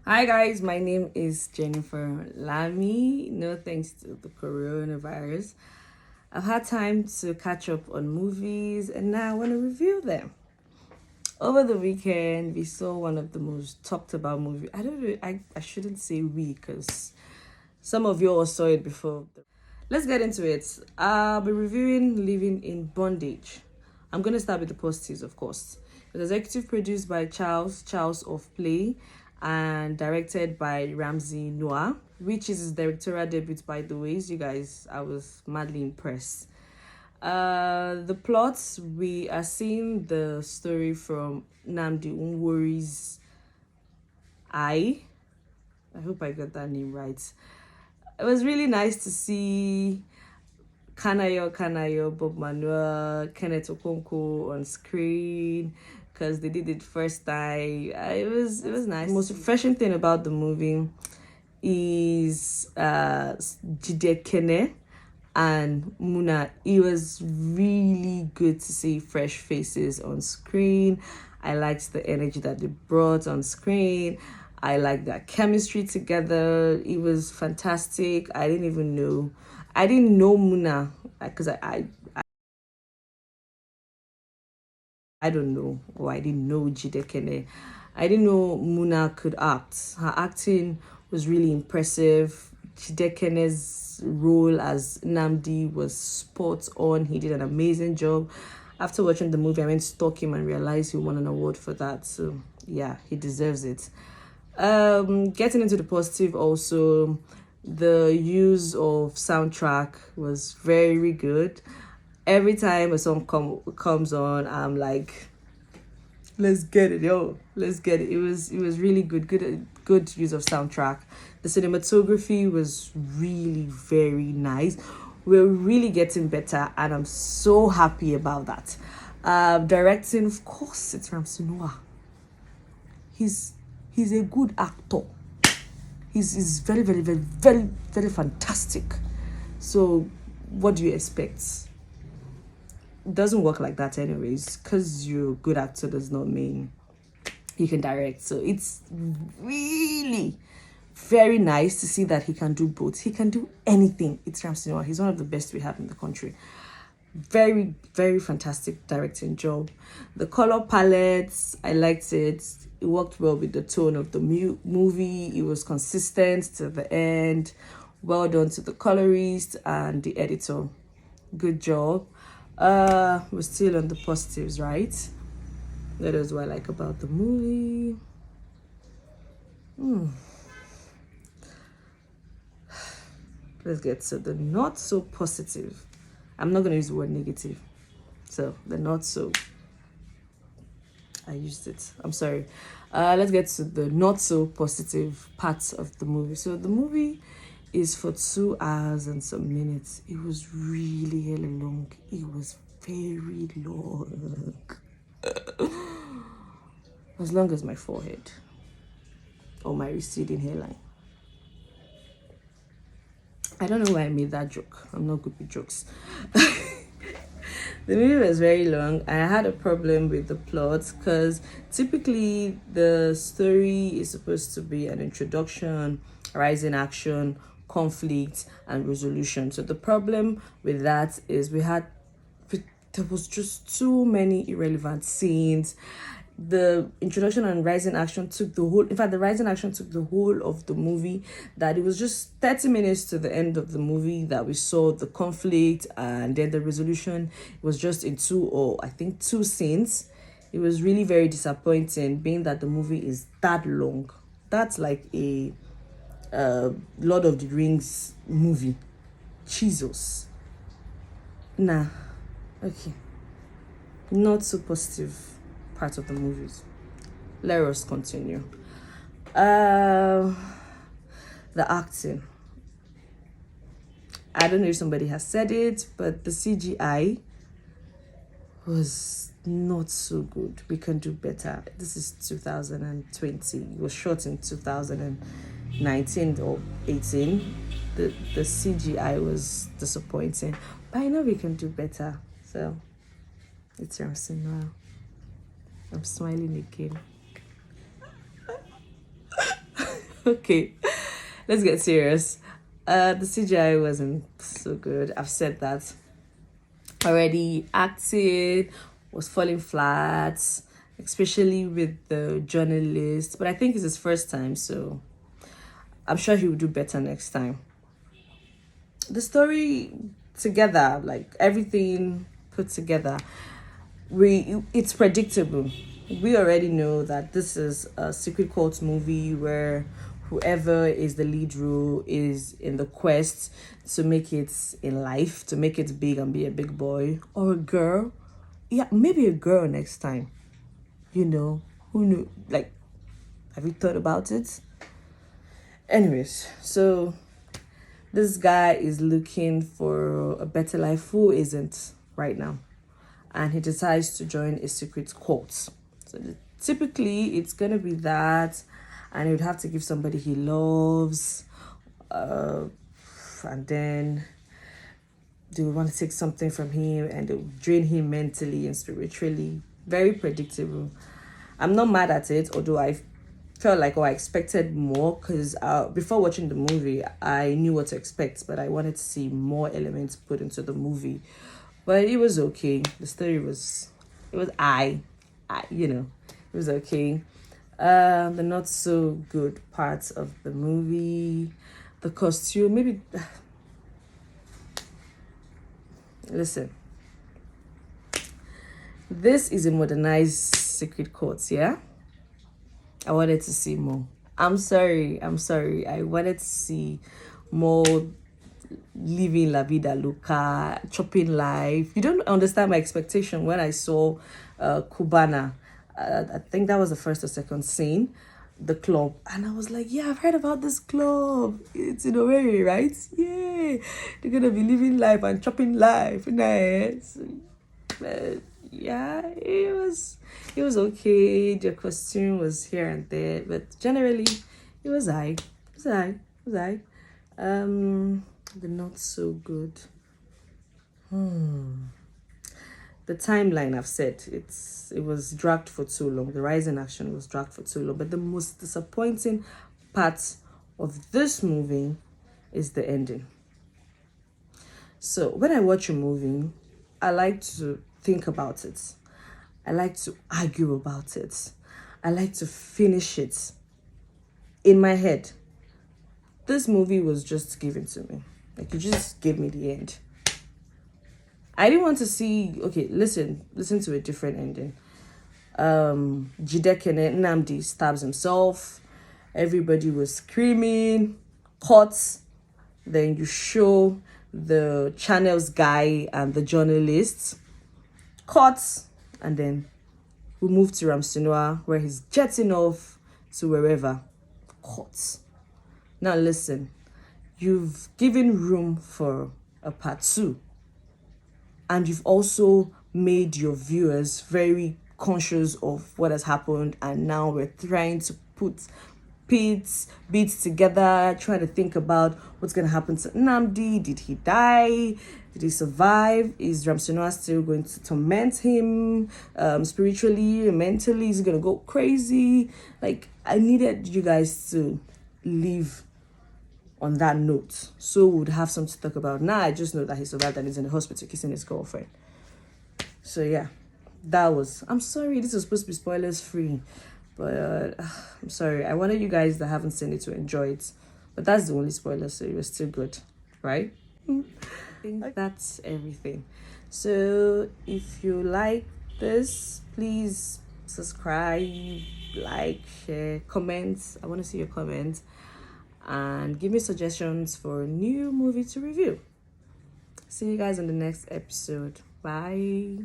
Hi guys, my name is JenniferLami. No thanks to the coronavirus. I've had time to catch up on movies and now I want to review them. Over the weekend, we saw one of the most talked about movies. I don't know, I shouldn't say we because some of you all saw it before. Let's get into it. I'll be reviewing Living in Bondage. I'm going to start with the positives, of course. It was executive produced by Charles of Play, and directed by Ramsey Noah, which is his directorial debut, by the way. You guys, I was madly impressed. The plots, we are seeing the story from Namdi Unwori's eye. I hope I got that name right. It was really nice to see Kanayo, Bob Manuel, Kenneth Okonkwo on screen because they did it first time. It was nice. The most refreshing thing about the movie is Jide Kene and Muna. It was really good to see fresh faces on screen. I liked the energy that they brought on screen. I liked their chemistry together. It was fantastic. I didn't know Muna because I don't know, or I didn't know Jide Kene. I didn't know Muna could act. Her acting was really impressive. Jide Kene's role as Namdi was spot on. He did an amazing job. After watching the movie, I went to stalk him and realized he won an award for that. So yeah, he deserves it. Getting into the positive also, the use of soundtrack was very good. Every time a song comes on, I'm like, let's get it, yo, let's get it. It was really good use of soundtrack. The cinematography was really very nice. We're really getting better and I'm so happy about that. Directing, of course, it's Ramsey Noah. He's a good actor. He's very, very, very, very, very fantastic. So what do you expect? It doesn't work like that anyways. Because you're a good actor does not mean you can direct. So it's really very nice to see that he can do both. He can do anything. It's Ramsey Noah. He's one of the best we have in the country. Very, very fantastic directing job. The color palettes, I liked it. It worked well with the tone of the movie. It was consistent to the end. Well done to the colorist and the editor. Good job. We're still on the positives, right? That is what I like about the movie. Let's get to the not so positive. I'm not going to use the word negative. So the not so. I used it. I'm sorry. Let's get to the not so positive parts of the movie. So the movie is for 2 hours and some minutes. It was really hella long. It was very long. As long as my forehead or my receding hairline. I don't know why I made that joke. I'm not good with jokes. The movie was very long. I had a problem with the plot because typically the story is supposed to be an introduction, rising action, conflict, and resolution. So the problem with that is there was just too many irrelevant scenes. The introduction and rising action took the whole, in fact the rising action took the whole of the movie, that it was just 30 minutes to the end of the movie that we saw the conflict, and then the resolution was just in two scenes. It was really very disappointing, being that the movie is that long. That's like a Lord of the Rings movie. Jesus. Nah. Okay. Not so positive part of the movies. Let us continue. The acting. I don't know if somebody has said it, but the CGI was not so good. We can do better. This is 2020. It was shot in 2019 or 18. The CGI was disappointing. But I know we can do better. So it's Ramsey now. I'm smiling again. Okay, let's get serious. The CGI wasn't so good. I've said that already. Acting was falling flat, especially with the journalist. But I think it's his first time, so I'm sure he will do better next time. The story together, like everything put together, it's predictable. We already know that this is a secret cult movie where whoever is the lead role is in the quest to make it in life, to make it big and be a big boy or a girl. Yeah, maybe a girl next time. You know, who knew? Like, have you thought about it? Anyways, so this guy is looking for a better life. Who isn't right now? And he decides to join a secret cult. So typically it's gonna be that, and he would have to give somebody he loves, and then they would want to take something from him and they would drain him mentally and spiritually. Very predictable. I'm not mad at it, although I felt like, I expected more, because before watching the movie I knew what to expect, but I wanted to see more elements put into the movie. But it was okay. The story was, it was it was okay. The not so good parts of the movie, the costume, maybe. Listen, this is a modernized secret court, yeah? I wanted to see more. I'm sorry. I wanted to see more living la vida loca, chopping life. You don't understand my expectation when I saw Cubana. I think that was the first or second scene, the club, and I was like, yeah, I've heard about this club. It's in a way, right? Yeah, they're gonna be living life and chopping life. Nice. But yeah, it was okay. The costume was here and there, but generally it was the not so good. The timeline, I've said, it was dragged for too long. The rise in action was dragged for too long. But the most disappointing part of this movie is the ending. So when I watch a movie, I like to think about it. I like to argue about it. I like to finish it in my head. This movie was just given to me. Like, you just gave me the end. I didn't want to see. Okay, listen to a different ending. Jidekene Nnamdi stabs himself. Everybody was screaming, hot. Then you show the channel's guy and the journalists caught, and then we move to Ramsinoa where he's jetting off to wherever. Caught. Now listen, you've given room for a part 2. And you've also made your viewers very conscious of what has happened. And now we're trying to put beats together, trying to think about what's going to happen to Nnamdi. Did he die? Did he survive? Is Ramsinoa still going to torment him spiritually, mentally? Is he going to go crazy? Like, I needed you guys to leave on that note, so we would have something to talk about. Now I just know that he survived and he's in the hospital kissing his girlfriend. So yeah, that was, I'm sorry, this is supposed to be spoilers free, but I'm sorry. I wanted you guys that haven't seen it to enjoy it, but that's the only spoiler, so it was still good, right? I think that's everything. So if you like this, please subscribe, like, share, comment. I want to see your comments. And give me suggestions for a new movie to review. See you guys in the next episode. Bye.